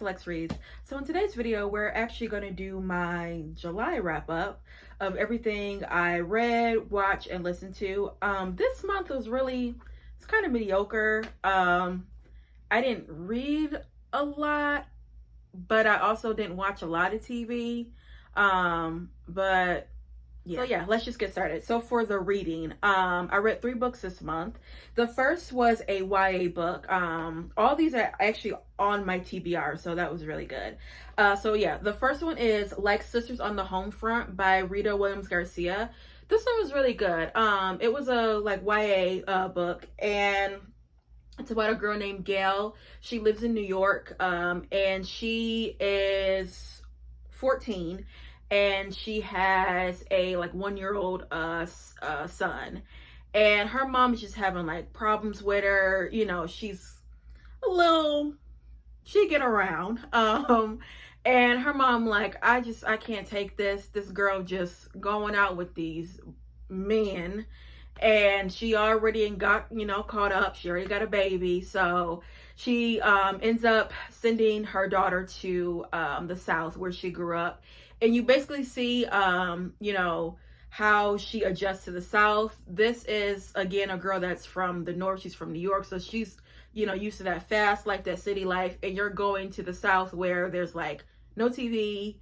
to Lex Reads. So in today's video, we're actually going to do my July wrap up of everything I read, watched, and listened to. This month was it's kind of mediocre. I didn't read a lot, but I also didn't watch a lot of TV. But yeah. So yeah, let's just get started. So for the reading, I read 3 books this month. The first was a YA book. All these are actually on my TBR, so that was really good. So yeah, the first one is Like Sisters on the Home Front by Rita Williams Garcia. This one was really good. It was a YA book, and it's about a girl named Gail. She lives in New York, and she is 14. And she has a 1-year-old son, and her mom is just having problems with her. You know, she's she get around, and her mom I can't take this girl just going out with these men, and she already got caught up. She already got a baby, so she ends up sending her daughter to the South where she grew up. And you basically see, how she adjusts to the South. This is, again, a girl that's from the North. She's from New York. So she's, used to that fast, that city life. And you're going to the South where there's, no TV,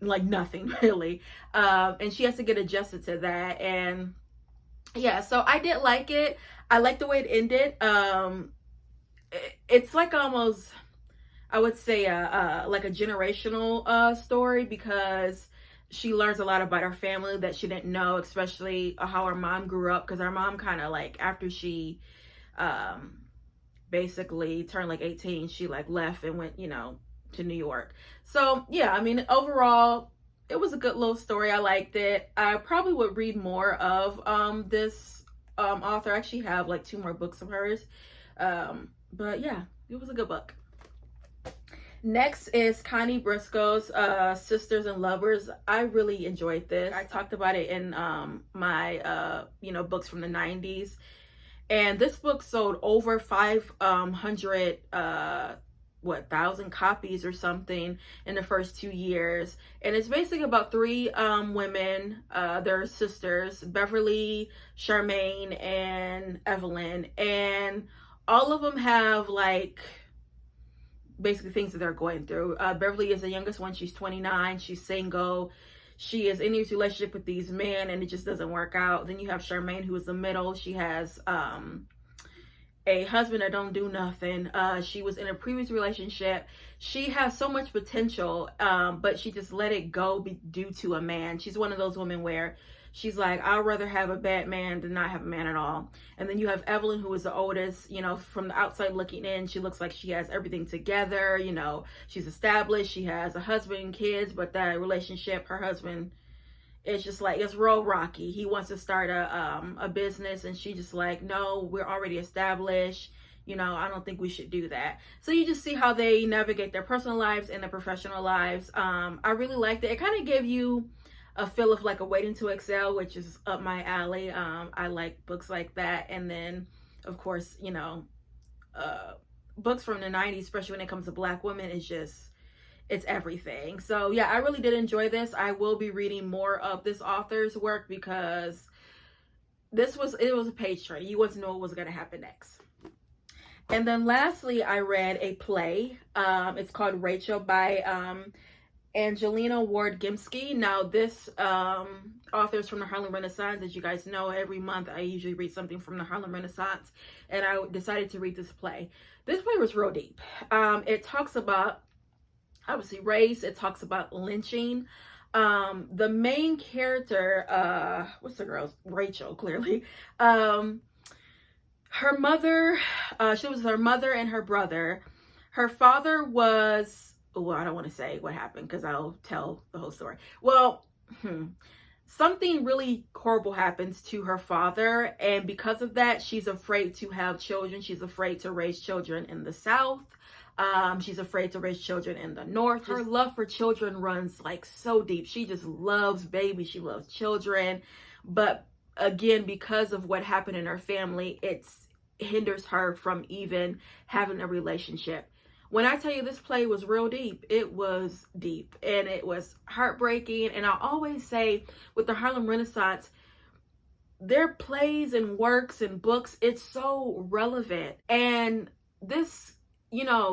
nothing, really. And she has to get adjusted to that. And, yeah, so I did like it. I like the way it ended. It's almost, I would say a generational story, because she learns a lot about her family that she didn't know, especially how her mom grew up, because her mom kind of after she basically turned 18, she left and went to New York. So yeah, I mean, overall it was a good little story. I liked it. I probably would read more of this author. I actually have 2 more books of hers, but yeah, it was a good book. Next is Connie Briscoe's Sisters and Lovers. I really enjoyed this. I talked about it in my books from the 90s. And this book sold over 500 1,000 copies or something in the first 2 years. And it's basically about 3 women. They're sisters, Beverly, Charmaine, and Evelyn. And all of them have basically things that they're going through. Beverly is the youngest one. She's 29. She's single. She is in this relationship with these men, and it just doesn't work out. Then you have Charmaine, who is the middle. She has a husband that don't do nothing. She was in a previous relationship. She has so much potential, but she just let it go due to a man. She's one of those women where she's I'd rather have a bad man than not have a man at all. And then you have Evelyn, who is the oldest. From the outside looking in, she looks like she has everything together. She's established. She has a husband and kids, but that relationship, her husband, it's just it's real rocky. He wants to start a business, and she just no, we're already established. I don't think we should do that. So you just see how they navigate their personal lives and their professional lives. I really liked it. It kind of gave you a feel of a Waiting to Excel, which is up my alley. I like books like that. And then, of course, books from the 90s, especially when it comes to Black women, it's everything. So yeah, I really did enjoy this. I will be reading more of this author's work, because it was a page turner. You want to know what was going to happen next. And then lastly, I read a play. It's called Rachel by Angelina Ward Gimsky. Now this author is from the Harlem Renaissance. As you guys know, every month I usually read something from the Harlem Renaissance, and I decided to read this play. This play was real deep. It talks about, obviously, race. It talks about lynching. The main character, what's the girl's? Rachel, clearly. Her mother, she was her mother and her brother. Her father was, well, I don't want to say what happened because I'll tell the whole story. Well, something really horrible happens to her father, and because of that, she's afraid to have children. She's afraid to raise children in the South. She's afraid to raise children in the North. Her love for children runs so deep. She just loves babies. She loves children. But again, because of what happened in her family, it's hinders her from even having a relationship. When I tell you this play was real deep, it was deep and it was heartbreaking. And I always say with the Harlem Renaissance, their plays and works and books, it's so relevant. And this,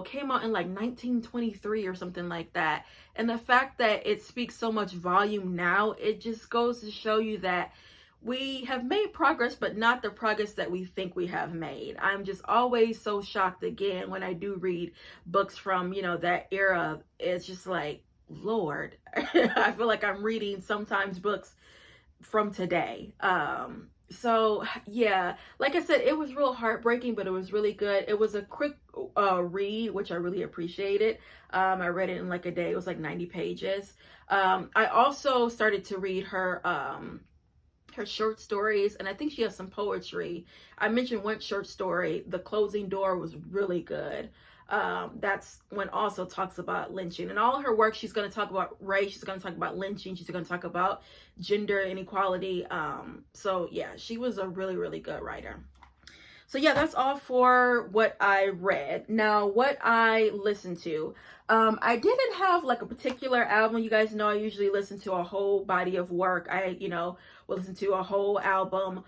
came out in like 1923 or something like that. And the fact that it speaks so much volume now, it just goes to show you that we have made progress, but not the progress that we think we have made. I'm just always so shocked again when I do read books from, that era. It's just like, Lord, I feel like I'm reading sometimes books from today. So yeah, like I said, it was real heartbreaking, but it was really good. It was a quick read, which I really appreciated. I read it in like a day. It was like 90 pages. I also started to read her short stories, and I think she has some poetry. I mentioned one short story, The Closing Door, was really good. That's one also talks about lynching. And all her work, she's going to talk about race, she's going to talk about lynching, she's going to talk about gender inequality. So yeah, she was a really, really good writer. So yeah, that's all for what I read. Now, what I listened to. I didn't have like a particular album. You guys know I usually listen to a whole body of work. I, will listen to a whole album.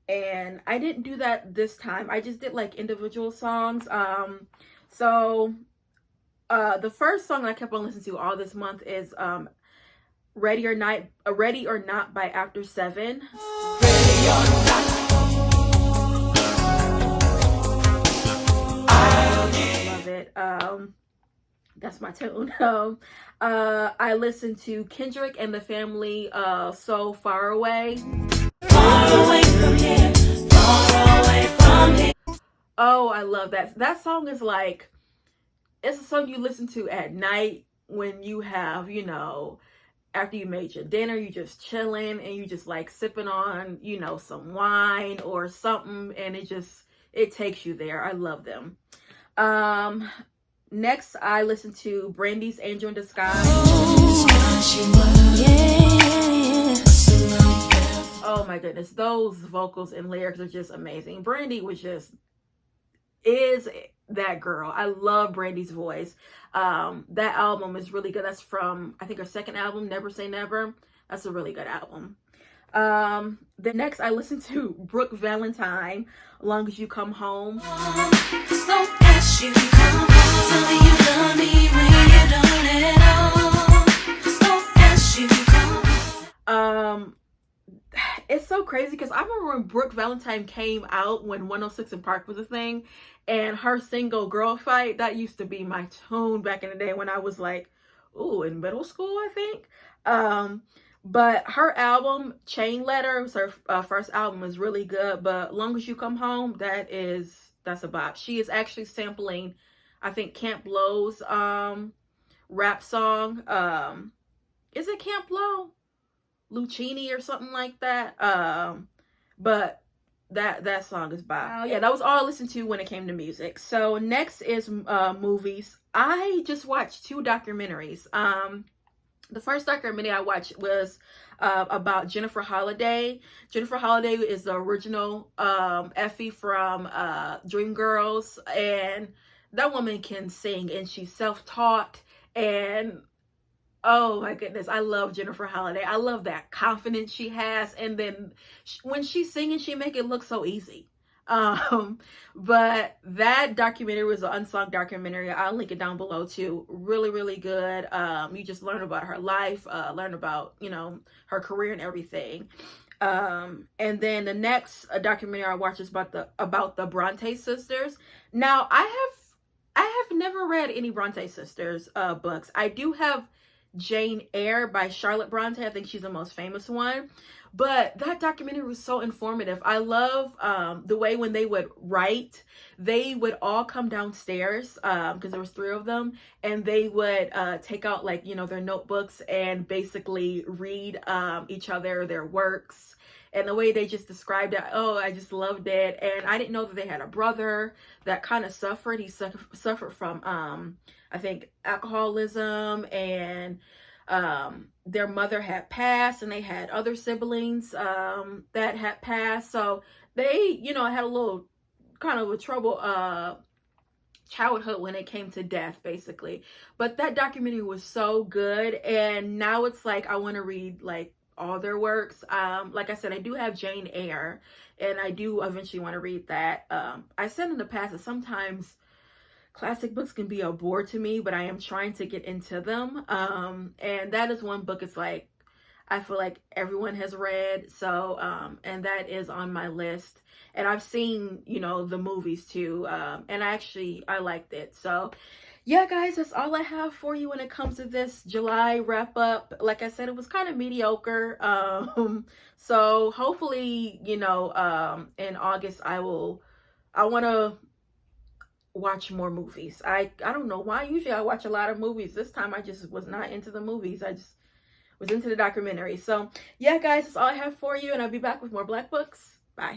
And I didn't do that this time. I just did like individual songs. So the first song I kept on listening to all this month is Ready or Not by After 7. Ready or Not. I love it. That's my tune. I listened to Kendrick and the Family, So Far Away. Far away from here, far away from here. Oh, I love that. That song is like, it's a song you listen to at night when you have, after you made your dinner, you just chilling and you just like sipping on, some wine or something, and it takes you there. I love them. Next, I listened to Brandy's Angel in Disguise. Oh my goodness, those vocals and lyrics are just amazing. Brandy is that girl. I love Brandy's voice. That album is really good. That's from, I think, her second album, Never Say Never. That's a really good album. The next, I listened to Brooke Valentine, Long As You Come Home. You come home, tell me you love me when you don't at all. As you come home. It's so crazy because I remember when Brooke Valentine came out, when 106 in Park was a thing, and her single Girl Fight, that used to be my tune back in the day when I was like, in middle school, I think. But her album, Chain Letter, was her first album, is really good. But Long As You Come Home, that's a bop. She is actually sampling, I think, Camp Lo's rap song. Is it Camp Lo? Lucchini or something like that. But that song is bop. Yeah, that was all I listened to when it came to music. So next is movies. I just watched 2 documentaries. The first documentary I watched was about Jennifer Holliday. Jennifer Holliday is the original Effie from Dreamgirls, and that woman can sing, and she's self-taught, and oh my goodness, I love Jennifer Holliday. I love that confidence she has, and then when she's singing, she make it look so easy. But that documentary was an unsung documentary. I'll link it down below too. Really, really good. You just learn about her life, learn about, her career and everything. And then the next documentary I watched is about the Bronte sisters. Now, I have never read any Bronte sisters books. I do have Jane Eyre by Charlotte Bronte. I think she's the most famous one. But that documentary was so informative. I love the way when they would write, they would all come downstairs because there was 3 of them, and they would take out their notebooks and basically read each other their works. And the way they just described it, I just loved it. And I didn't know that they had a brother that kind of suffered. He suffered from, I think, alcoholism, and their mother had passed, and they had other siblings that had passed. So they, you know, had a little kind of a trouble childhood when it came to death, basically. But that documentary was so good, and now it's like I want to read like all their works. Like I said, I do have Jane Eyre, and I do eventually want to read that. I said in the past that sometimes classic books can be a bore to me, but I am trying to get into them. And that is one book, it's like I feel like everyone has read. So, and that is on my list. And I've seen, you know, the movies too. And I liked it. So, yeah, guys, that's all I have for you when it comes to this July wrap up. Like I said, it was kind of mediocre. So hopefully, you know, in August, I want to watch more movies. I don't know why. Usually I watch a lot of movies. This time I just was not into the movies. I just was into the documentary. So yeah, guys, that's all I have for you, and I'll be back with more Black books. Bye.